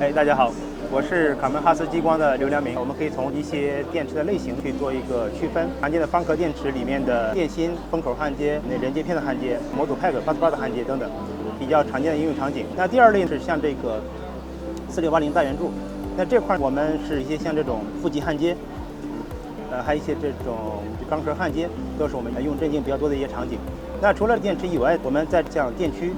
大家好，我是卡门哈斯激光的刘良明。我们可以从一些电池的类型去做一个区分，常见的方壳电池里面的电芯、封口焊接、连接片的焊接、模组 pack、bus bar 的焊接等等，比较常见的应用场景。那第二类是像这个4680大圆柱，那这块我们是一些像这种负极焊接，还有一些这种钢壳焊接，都是我们用镇静比较多的一些场景。那除了电池以外，我们在像电驱、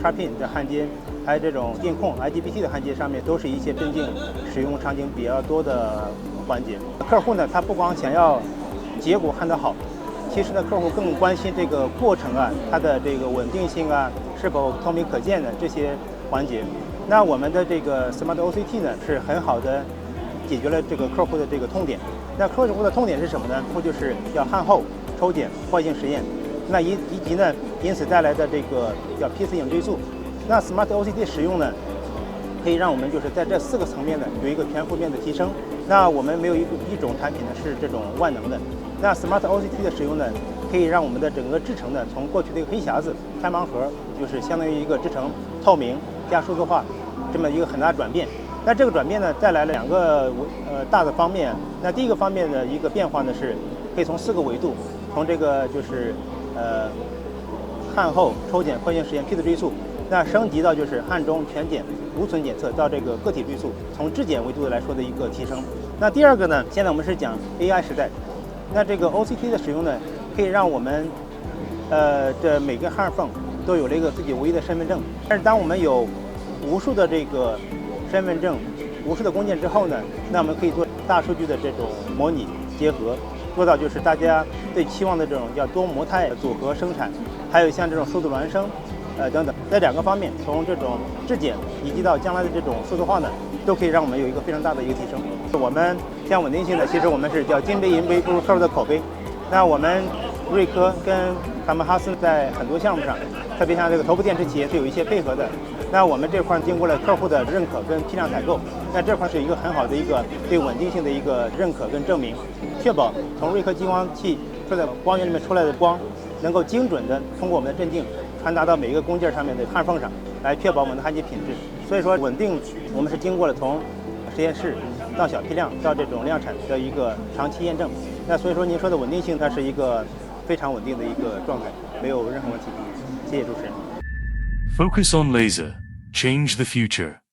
插 pin 的焊接，还有这种电控 IGBT 的焊接上面，都是一些镇静使用场景比较多的环节。客户呢，他不光想要结果焊得好，其实呢，客户更关心这个过程啊，它的这个稳定性啊，是否透明可见的这些环节。那我们的这个 Smart OCT 呢，是很好的解决了这个客户的这个痛点。那客户的痛点是什么呢？就是要焊后、抽检、坏性实验。那以及呢，因此带来的这个叫 PC 影追溯。那 Smart OCT 使用呢，可以让我们就是在这4个层面呢有一个全幅面的提升。那我们没有一种产品呢是这种万能的。那 Smart OCT 的使用呢，可以让我们的整个制程呢从过去的一个黑匣子开盲盒，就是相当于一个制程透明加数字化这么一个很大的转变。那这个转变呢带来了2个大的方面。那第一个方面的一个变化呢是，可以从4个维度，从这个就是焊后、抽检、坏性实验、批次追溯，那升级到就是焊中全检、无损检测到这个个体追溯，从质检维度来说的一个提升。那第二个呢，现在我们是讲 AI 时代，那这个 OCT 的使用呢，可以让我们这每个焊缝都有了一个自己唯一的身份证。但是当我们有无数的这个身份证、无数的工件之后呢，那我们可以做大数据的这种模拟结合，做到就是大家对期望的这种叫多模态组合生产，还有像这种数字孪生，等等，在2个方面，从这种质检以及到将来的这种数字化呢，都可以让我们有一个非常大的一个提升。我们像稳定性呢，其实我们是叫金杯银杯不如客户的口碑。那我们瑞科跟卡门哈斯在很多项目上，特别像这个头部电池企业是有一些配合的。那我们这块经过了客户的认可跟批量采购，那这块是一个很好的一个对稳定性的一个认可跟证明，确保从瑞科激光器出在光源里面出来的光，能够精准的通过我们的镇静传达到每一个工件上面的焊缝上，来确保我们的焊接品质。所以说稳定，我们是经过了从实验室到小批量到这种量产的一个长期验证。那所以说您说的稳定性，它是一个非常稳定的一个状态，没有任何问题。谢谢主持人。Focus on laser. Change the future.